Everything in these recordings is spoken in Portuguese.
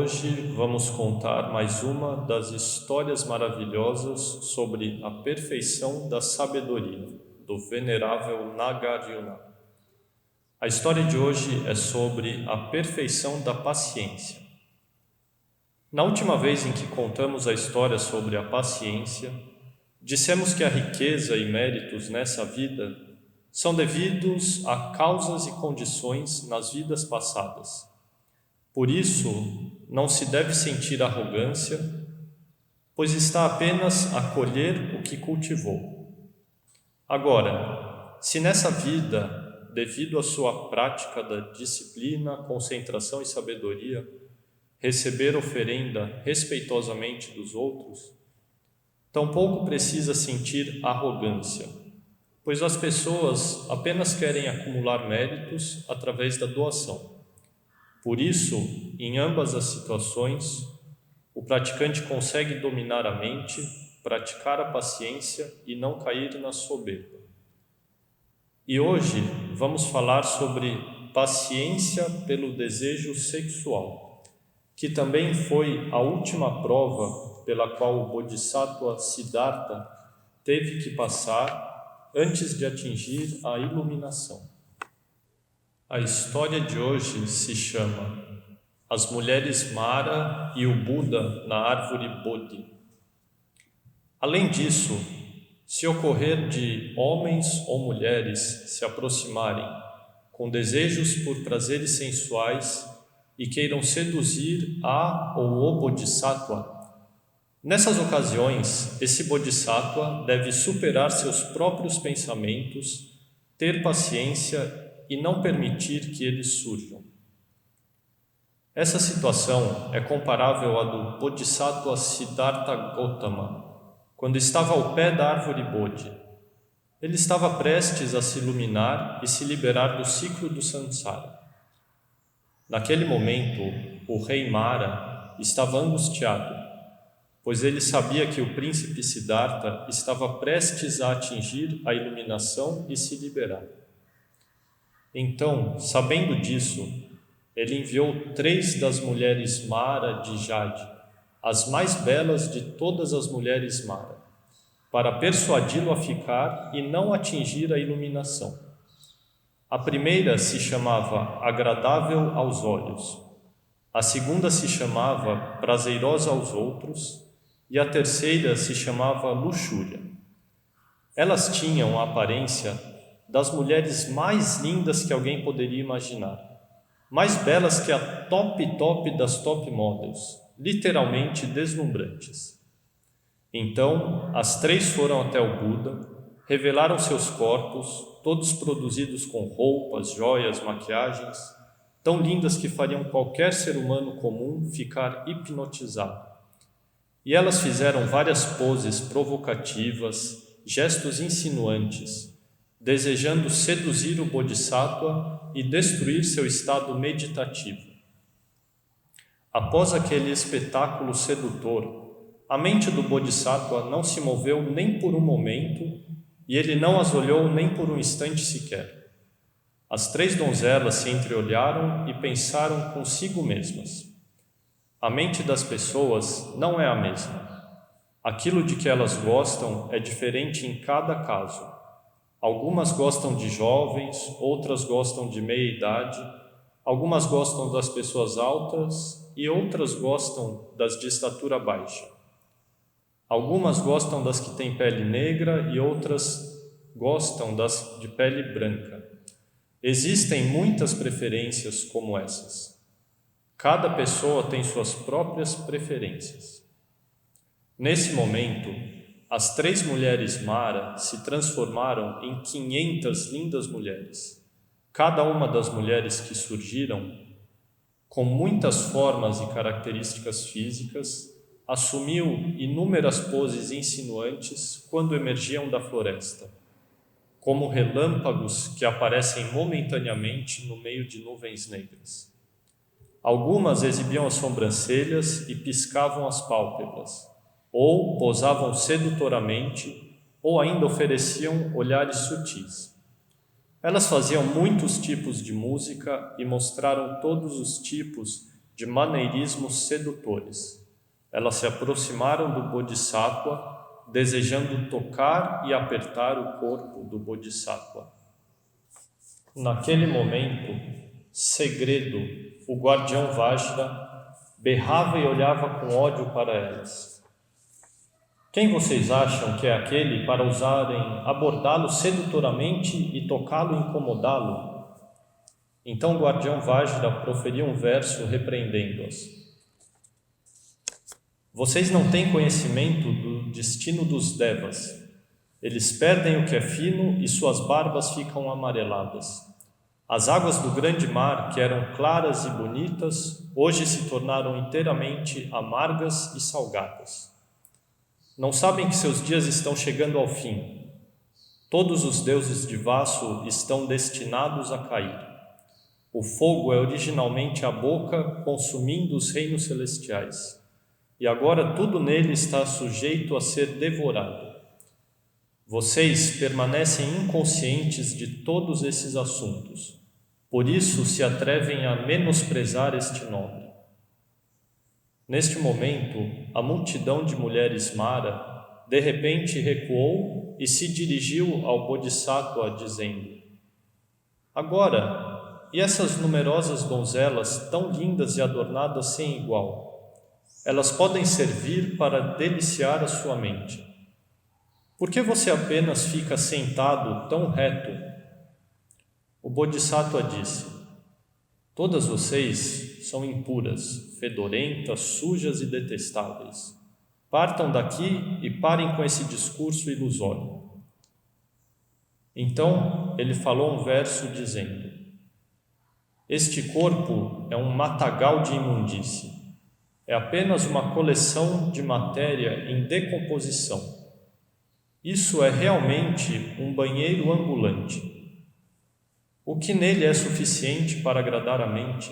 Hoje vamos contar mais uma das histórias maravilhosas sobre a perfeição da sabedoria, do venerável Nagarjuna. A história de hoje é sobre a perfeição da paciência. Na última vez em que contamos a história sobre a paciência, dissemos que a riqueza e méritos nessa vida são devidos a causas e condições nas vidas passadas. Por isso, não se deve sentir arrogância, pois está apenas a colher o que cultivou. Agora, se nessa vida, devido à sua prática da disciplina, concentração e sabedoria, receber oferenda respeitosamente dos outros, tampouco precisa sentir arrogância, pois as pessoas apenas querem acumular méritos através da doação. Por isso, em ambas as situações, o praticante consegue dominar a mente, praticar a paciência e não cair na soberba. E hoje vamos falar sobre paciência pelo desejo sexual, que também foi a última prova pela qual o Bodhisattva Siddhartha teve que passar antes de atingir a iluminação. A história de hoje se chama As Mulheres Mara e o Buda na Árvore Bodhi. Além disso, se ocorrer de homens ou mulheres se aproximarem com desejos por prazeres sensuais e queiram seduzir a ou o Bodhisattva, nessas ocasiões, esse Bodhisattva deve superar seus próprios pensamentos, ter paciência e não permitir que eles surjam. Essa situação é comparável à do Bodhisattva Siddhartha Gautama, quando estava ao pé da árvore Bodhi. Ele estava prestes a se iluminar e se liberar do ciclo do samsara. Naquele momento, o rei Mara estava angustiado, pois ele sabia que o príncipe Siddhartha estava prestes a atingir a iluminação e se liberar. Então, sabendo disso, ele enviou 3 das mulheres Mara de Jade, as mais belas de todas as mulheres Mara, para persuadi-lo a ficar e não atingir a iluminação. A primeira se chamava Agradável aos Olhos, a segunda se chamava Prazerosa aos Outros e a terceira se chamava Luxúria. Elas tinham a aparência das mulheres mais lindas que alguém poderia imaginar, mais belas que a top das top models, literalmente deslumbrantes. Então, as 3 foram até o Buda, revelaram seus corpos, todos produzidos com roupas, joias, maquiagens, tão lindas que fariam qualquer ser humano comum ficar hipnotizado. E elas fizeram várias poses provocativas, gestos insinuantes, desejando seduzir o Bodhisattva e destruir seu estado meditativo. Após aquele espetáculo sedutor, a mente do Bodhisattva não se moveu nem por um momento e ele não as olhou nem por um instante sequer. As 3 donzelas se entreolharam e pensaram consigo mesmas. A mente das pessoas não é a mesma. Aquilo de que elas gostam é diferente em cada caso. Algumas gostam de jovens, outras gostam de meia-idade, algumas gostam das pessoas altas e outras gostam das de estatura baixa. Algumas gostam das que têm pele negra e outras gostam das de pele branca. Existem muitas preferências como essas. Cada pessoa tem suas próprias preferências. Nesse momento, as 3 mulheres Mara se transformaram em 500 lindas mulheres. Cada uma das mulheres que surgiram, com muitas formas e características físicas, assumiu inúmeras poses insinuantes quando emergiam da floresta, como relâmpagos que aparecem momentaneamente no meio de nuvens negras. Algumas exibiam as sobrancelhas e piscavam as pálpebras, ou posavam sedutoramente, ou ainda ofereciam olhares sutis. Elas faziam muitos tipos de música e mostraram todos os tipos de maneirismos sedutores. Elas se aproximaram do Bodhisattva, desejando tocar e apertar o corpo do Bodhisattva. Naquele momento, segredo, o guardião Vajra berrava e olhava com ódio para elas. Quem vocês acham que é aquele para ousarem abordá-lo sedutoramente e tocá-lo e incomodá-lo? Então o guardião Vajra proferiu um verso repreendendo-as. Vocês não têm conhecimento do destino dos devas. Eles perdem o que é fino e suas barbas ficam amareladas. As águas do grande mar, que eram claras e bonitas, hoje se tornaram inteiramente amargas e salgadas. Não sabem que seus dias estão chegando ao fim. Todos os deuses de Vasu estão destinados a cair. O fogo é originalmente a boca consumindo os reinos celestiais. E agora tudo nele está sujeito a ser devorado. Vocês permanecem inconscientes de todos esses assuntos. Por isso se atrevem a menosprezar este nome. Neste momento, a multidão de mulheres Mara de repente recuou e se dirigiu ao Bodhisattva dizendo: Agora, e essas numerosas donzelas tão lindas e adornadas sem igual? Elas podem servir para deliciar a sua mente. Por que você apenas fica sentado tão reto? O Bodhisattva disse: Todas vocês são impuras, fedorentas, sujas e detestáveis. Partam daqui e parem com esse discurso ilusório. Então ele falou um verso dizendo: Este corpo é um matagal de imundície. É apenas uma coleção de matéria em decomposição. Isso é realmente um banheiro ambulante. O que nele é suficiente para agradar a mente?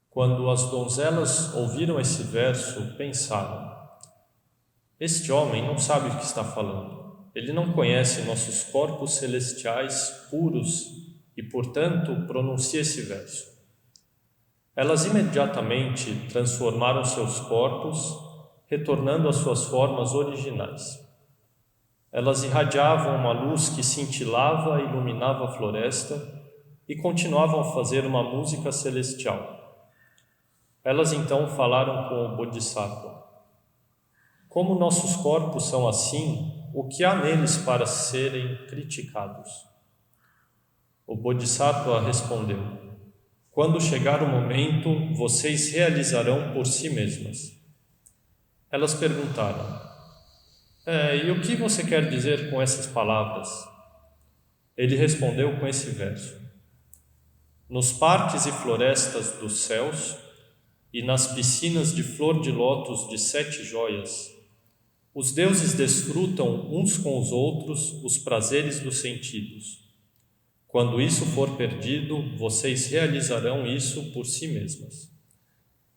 Quando as donzelas ouviram esse verso, pensaram: Este homem não sabe o que está falando. Ele não conhece nossos corpos celestiais puros e, portanto, pronuncia esse verso. Elas imediatamente transformaram seus corpos, retornando às suas formas originais. Elas irradiavam uma luz que cintilava e iluminava a floresta e continuavam a fazer uma música celestial. Elas então falaram com o Bodhisattva: Como nossos corpos são assim, o que há neles para serem criticados? O Bodhisattva respondeu: Quando chegar o momento, vocês realizarão por si mesmas. Elas perguntaram: E o que você quer dizer com essas palavras? Ele respondeu com esse verso: Nos parques e florestas dos céus e nas piscinas de flor de lótus de 7 joias, os deuses desfrutam uns com os outros os prazeres dos sentidos. Quando isso for perdido, vocês realizarão isso por si mesmas.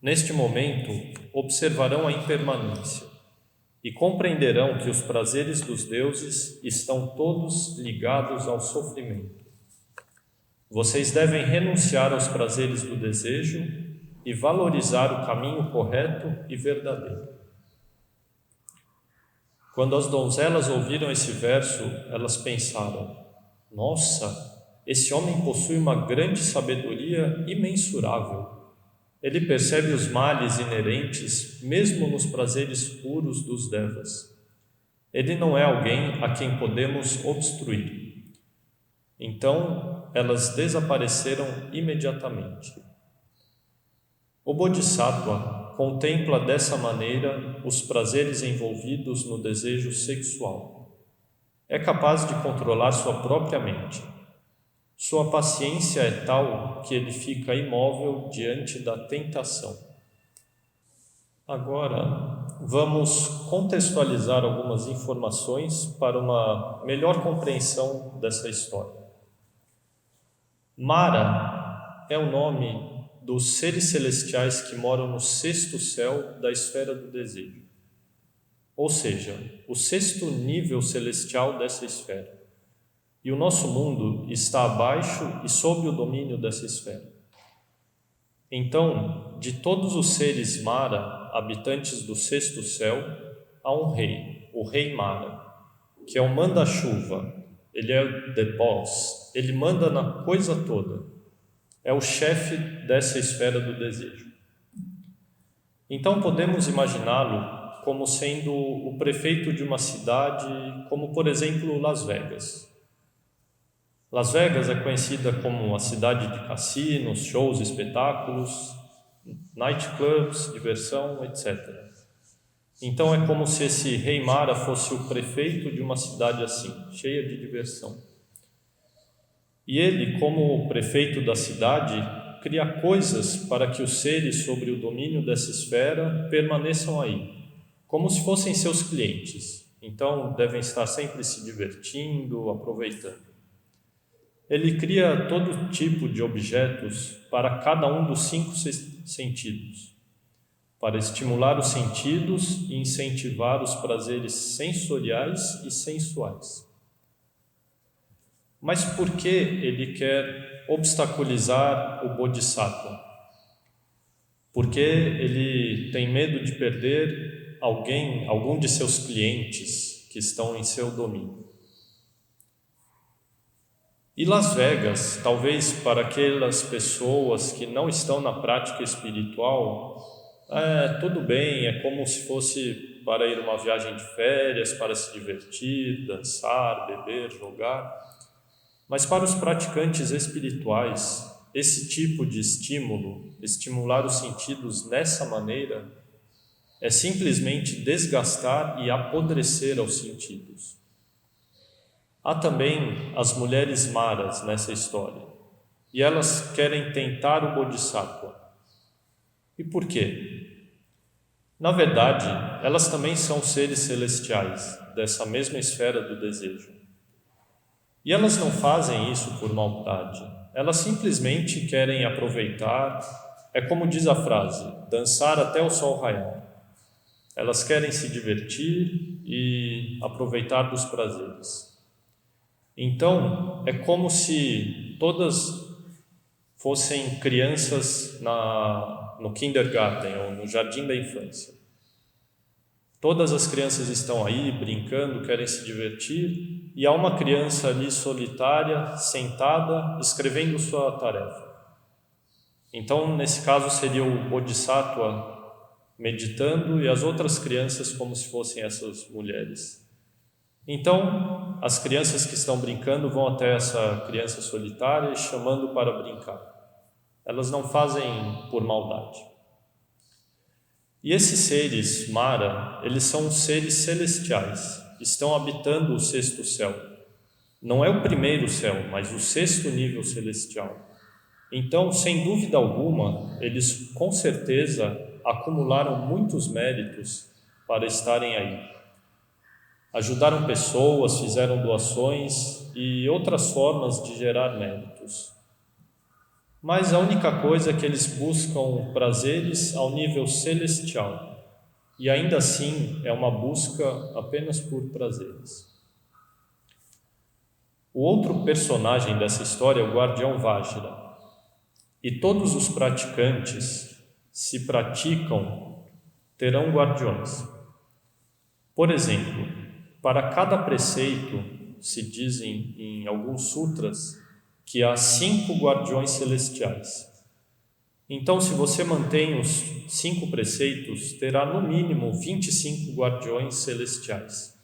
Neste momento, observarão a impermanência e compreenderão que os prazeres dos deuses estão todos ligados ao sofrimento. Vocês devem renunciar aos prazeres do desejo e valorizar o caminho correto e verdadeiro. Quando as donzelas ouviram esse verso, elas pensaram: Nossa! Esse homem possui uma grande sabedoria imensurável. Ele percebe os males inerentes mesmo nos prazeres puros dos devas. Ele não é alguém a quem podemos obstruir. Então, elas desapareceram imediatamente. O Bodhisattva contempla dessa maneira os prazeres envolvidos no desejo sexual. É capaz de controlar sua própria mente. Sua paciência é tal que ele fica imóvel diante da tentação. Agora, vamos contextualizar algumas informações para uma melhor compreensão dessa história. Mara é o nome dos seres celestiais que moram no 6º céu da esfera do desejo, ou seja, o 6º nível celestial dessa esfera. E o nosso mundo está abaixo e sob o domínio dessa esfera. Então, de todos os seres Mara, habitantes do sexto céu, há um rei, o rei Mara, que é o manda-chuva, ele é o the boss, ele manda na coisa toda, é o chefe dessa esfera do desejo. Então podemos imaginá-lo como sendo o prefeito de uma cidade, como por exemplo Las Vegas. Las Vegas é conhecida como a cidade de cassinos, shows, espetáculos, nightclubs, diversão, etc. Então é como se esse rei Mara fosse o prefeito de uma cidade assim, cheia de diversão. E ele, como prefeito da cidade, cria coisas para que os seres sobre o domínio dessa esfera permaneçam aí, como se fossem seus clientes. Então devem estar sempre se divertindo, aproveitando. Ele cria todo tipo de objetos para cada um dos 5 sentidos, para estimular os sentidos e incentivar os prazeres sensoriais e sensuais. Mas por que ele quer obstaculizar o Bodhisattva? Porque ele tem medo de perder algum de seus clientes que estão em seu domínio. E Las Vegas, talvez para aquelas pessoas que não estão na prática espiritual, tudo bem, é como se fosse para ir uma viagem de férias, para se divertir, dançar, beber, jogar. Mas para os praticantes espirituais, esse tipo de estímulo, estimular os sentidos nessa maneira, é simplesmente desgastar e apodrecer aos sentidos. Há também as mulheres maras nessa história, e elas querem tentar o Bodhisattva. E por quê? Na verdade, elas também são seres celestiais, dessa mesma esfera do desejo. E elas não fazem isso por maldade, elas simplesmente querem aproveitar, é como diz a frase, dançar até o sol raiar. Elas querem se divertir e aproveitar dos prazeres. Então, é como se todas fossem crianças no kindergarten ou no jardim da infância. Todas as crianças estão aí brincando, querem se divertir, e há uma criança ali solitária, sentada, escrevendo sua tarefa. Então, nesse caso, seria o Bodhisattva meditando e as outras crianças como se fossem essas mulheres. Então, as crianças que estão brincando vão até essa criança solitária chamando para brincar. Elas não fazem por maldade. E esses seres, Mara, eles são seres celestiais, estão habitando o sexto céu. Não é o primeiro céu, mas o sexto nível celestial. Então, sem dúvida alguma, eles com certeza acumularam muitos méritos para estarem aí. Ajudaram pessoas, fizeram doações e outras formas de gerar méritos. Mas a única coisa é que eles buscam prazeres ao nível celestial. E ainda assim é uma busca apenas por prazeres. O outro personagem dessa história é o guardião Vajra. E todos os praticantes, se praticam, terão guardiões. Por exemplo, para cada preceito, se dizem em alguns sutras, que há 5 guardiões celestiais. Então, se você mantém os 5 preceitos, terá no mínimo 25 guardiões celestiais.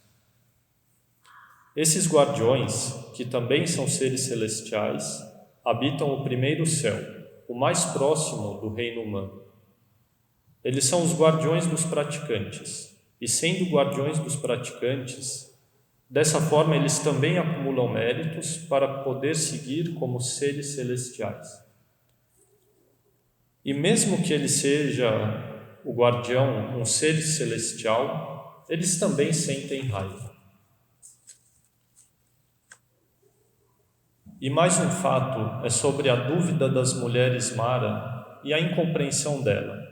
Esses guardiões, que também são seres celestiais, habitam o primeiro céu, o mais próximo do reino humano. Eles são os guardiões dos praticantes. E sendo guardiões dos praticantes, dessa forma eles também acumulam méritos para poder seguir como seres celestiais. E mesmo que ele seja o guardião, um ser celestial, eles também sentem raiva. E mais um fato é sobre a dúvida das mulheres Mara e a incompreensão dela.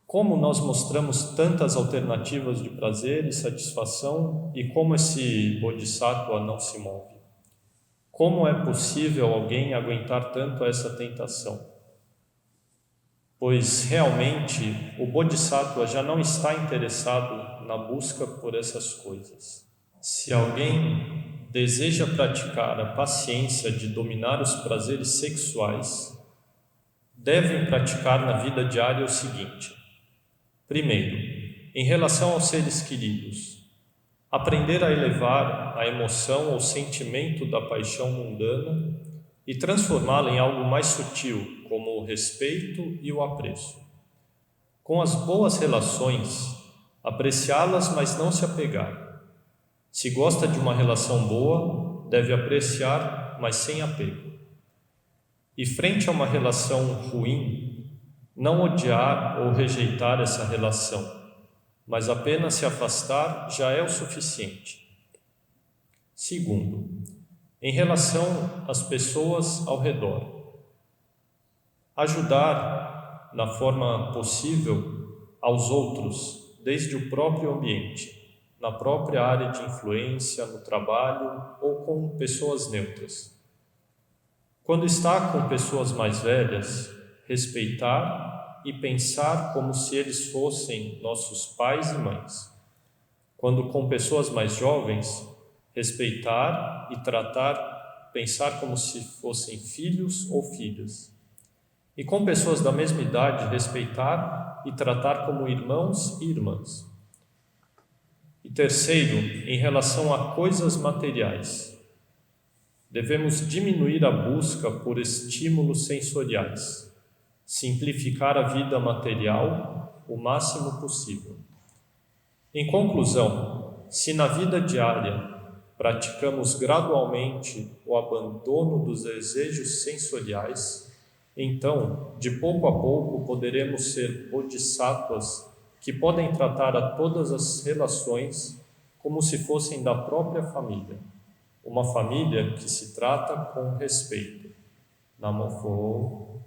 Como nós mostramos tantas alternativas de prazer e satisfação e como esse Bodhisattva não se move? Como é possível alguém aguentar tanto essa tentação? pois realmente o Bodhisattva já não está interessado na busca por essas coisas. Se alguém deseja praticar a paciência de dominar os prazeres sexuais, devem praticar na vida diária o seguinte: primeiro, em relação aos seres queridos, aprender a elevar a emoção ou sentimento da paixão mundana e transformá-la em algo mais sutil, como o respeito e o apreço. Com as boas relações, apreciá-las, mas não se apegar. Se gosta de uma relação boa, deve apreciar, mas sem apego. E frente a uma relação ruim, não odiar ou rejeitar essa relação, mas apenas se afastar já é o suficiente. Segundo, em relação às pessoas ao redor, ajudar na forma possível aos outros, desde o próprio ambiente, na própria área de influência, no trabalho ou com pessoas neutras. Quando está com pessoas mais velhas, respeitar e pensar como se eles fossem nossos pais e mães. Quando com pessoas mais jovens, respeitar e tratar, pensar como se fossem filhos ou filhas. E com pessoas da mesma idade, respeitar e tratar como irmãos e irmãs. E terceiro, em relação a coisas materiais, devemos diminuir a busca por estímulos sensoriais, simplificar a vida material o máximo possível. Em conclusão, se na vida diária praticamos gradualmente o abandono dos desejos sensoriais, então, de pouco a pouco, poderemos ser bodhisattvas que podem tratar a todas as relações como se fossem da própria família, uma família que se trata com respeito. Namo Pho